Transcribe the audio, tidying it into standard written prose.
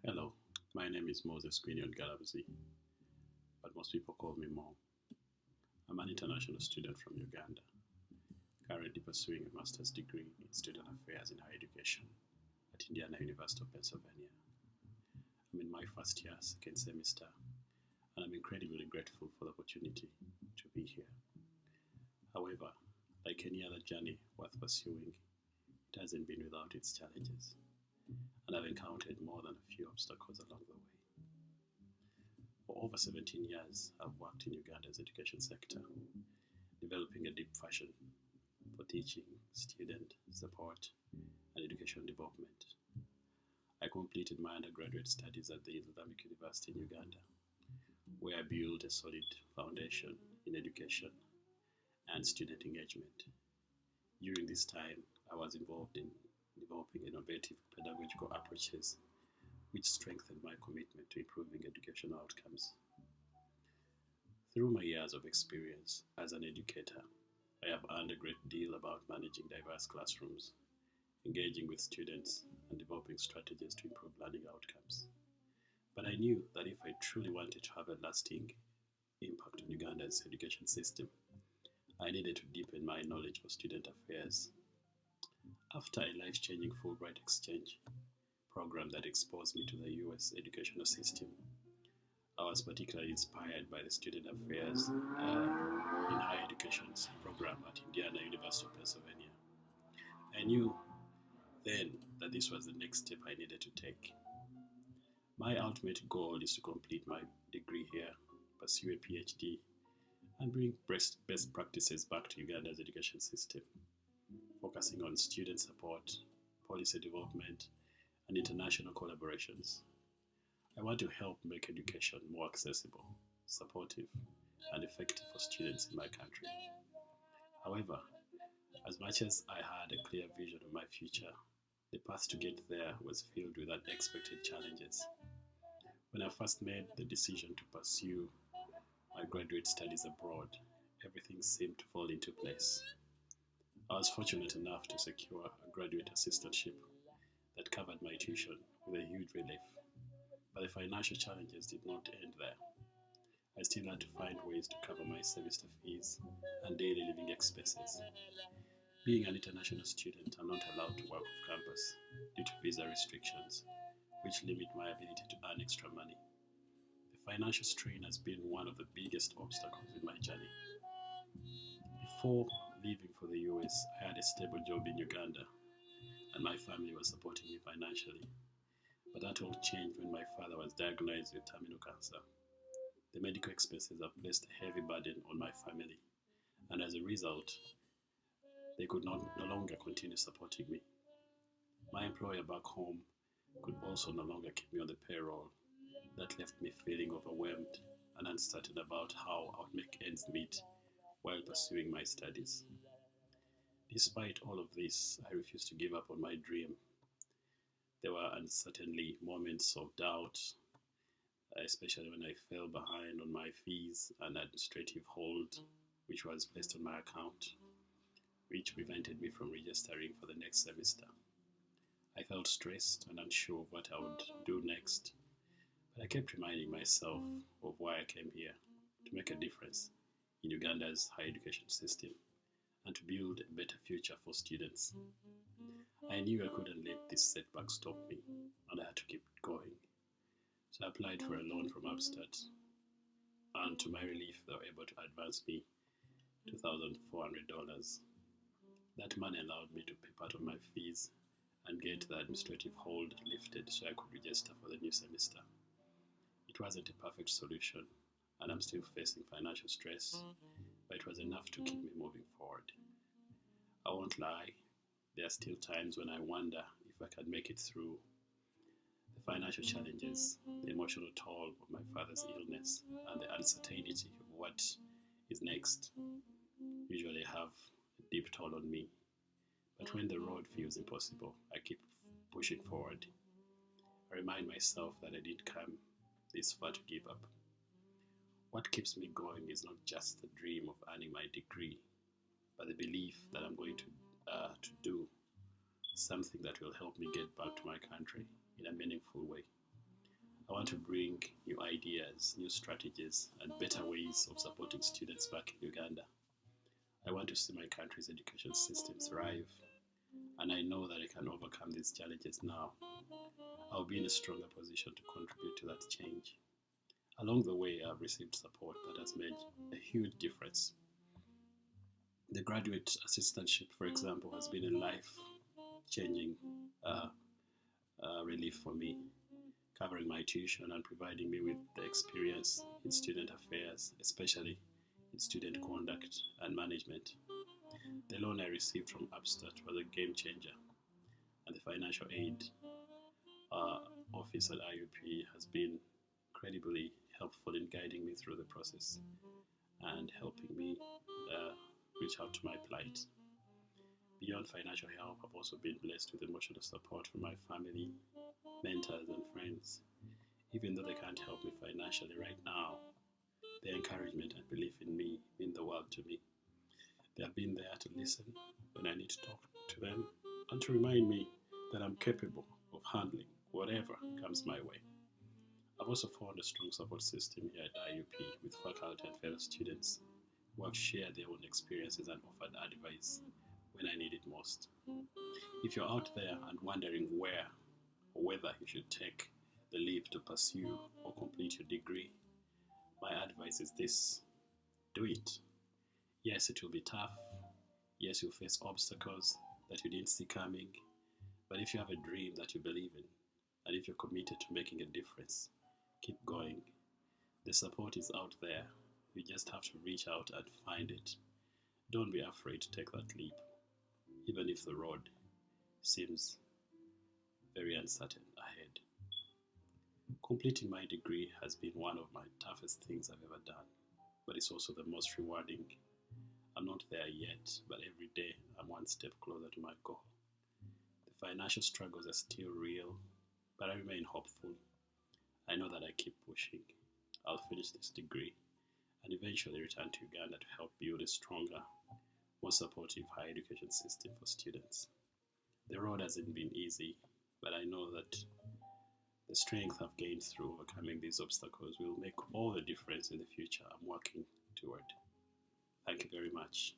Hello, my name is Quinion Galabuzi, but most people call me Mo. I'm an international student from Uganda, currently pursuing a master's degree in student affairs in higher education at Indiana University of Pennsylvania. I'm in my first year, second semester, and I'm incredibly grateful for the opportunity to be here. However, like any other journey worth pursuing, it hasn't been without its challenges, and I've encountered more than a few obstacles along the way. For over 17 years, I've worked in Uganda's education sector, developing a deep passion for teaching, student support, and education development. I completed my undergraduate studies at the Islamic University in Uganda, where I built a solid foundation in education and student engagement. During this time, I was involved in developing innovative pedagogical approaches which strengthened my commitment to improving educational outcomes. Through my years of experience as an educator, I have learned a great deal about managing diverse classrooms, engaging with students, and developing strategies to improve learning outcomes. But I knew that if I truly wanted to have a lasting impact on Uganda's education system, I needed to deepen my knowledge for student affairs. After a life changing Fulbright exchange program that exposed me to the US educational system, I was particularly inspired by the student affairs in higher education program at Indiana University of Pennsylvania. I knew then that this was the next step I needed to take. My ultimate goal is to complete my degree here, pursue a PhD, and bring best practices back to Uganda's education system, focusing on student support, policy development, and international collaborations. I want to help make education more accessible, supportive, and effective for students in my country. However, as much as I had a clear vision of my future, the path to get there was filled with unexpected challenges. When I first made the decision to pursue my graduate studies abroad, everything seemed to fall into place. I was fortunate enough to secure a graduate assistantship that covered my tuition with a huge relief. But the financial challenges did not end there. I still had to find ways to cover my semester fees and daily living expenses. Being an international student, I'm not allowed to work off campus due to visa restrictions, which limit my ability to earn extra money. The financial strain has been one of the biggest obstacles in my journey. Before leaving for the US, I had a stable job in Uganda, and my family was supporting me financially. But that all changed when my father was diagnosed with terminal cancer. The medical expenses have placed a heavy burden on my family, and as a result, they could no longer continue supporting me. My employer back home could also no longer keep me on the payroll. That left me feeling overwhelmed and uncertain about how I would make ends meet while pursuing my studies. Despite all of this, I refused to give up on my dream. There were uncertainly moments of doubt, especially when I fell behind on my fees and administrative hold, which was placed on my account, which prevented me from registering for the next semester. I felt stressed and unsure of what I would do next, but I kept reminding myself of why I came here to make a difference in Uganda's higher education system and to build a better future for students. I knew I couldn't let this setback stop me, and I had to keep going. So I applied for a loan from Upstart, and to my relief, they were able to advance me $2,400. That money allowed me to pay part of my fees and get the administrative hold lifted so I could register for the new semester. It wasn't a perfect solution, and I'm still facing financial stress, but it was enough to keep me moving forward. I won't lie, there are still times when I wonder if I can make it through the financial challenges, the emotional toll of my father's illness, and the uncertainty of what is next usually have a deep toll on me. But when the road feels impossible, I keep pushing forward. I remind myself that I didn't come this far to give up. What keeps me going is not just the dream of earning my degree, but the belief that I'm going to do something that will help me get back to my country in a meaningful way. I want to bring new ideas, new strategies, and better ways of supporting students back in Uganda. I want to see my country's education system thrive, and I know that I can overcome these challenges now. I'll be in a stronger position to contribute to that change. Along the way, I've received support that has made a huge difference. The graduate assistantship, for example, has been a life changing uh, relief for me, covering my tuition and providing me with the experience in student affairs, especially in student conduct and management. The loan I received from Upstart was a game changer, and the financial aid uh, office at IUP has been incredibly helpful in guiding me through the process and helping me uh, reach out to my plight. Beyond financial help, I've also been blessed with emotional support from my family, mentors, and friends. Even though they can't help me financially right now, their encouragement and belief in me mean the world to me. They have been there to listen when I need to talk to them and to remind me that I'm capable of handling whatever comes my way. I've also found a strong support system here at IUP with faculty and fellow students who have shared their own experiences and offered advice when I need it most. If you're out there and wondering where or whether you should take the leap to pursue or complete your degree, my advice is this: do it. Yes, it will be tough. Yes, you'll face obstacles that you didn't see coming. But if you have a dream that you believe in, and if you're committed to making a difference, keep going. The support is out there. You just have to reach out and find it. Don't be afraid to take that leap, even if the road seems very uncertain ahead. Completing my degree has been one of my toughest things I've ever done, but it's also the most rewarding. I'm not there yet, but every day I'm one step closer to my goal. The financial struggles are still real, but I remain hopeful. I know that I keep pushing. I'll finish this degree and eventually return to Uganda to help build a stronger, more supportive higher education system for students. The road hasn't been easy, but I know that the strength I've gained through overcoming these obstacles will make all the difference in the future I'm working toward. Thank you very much.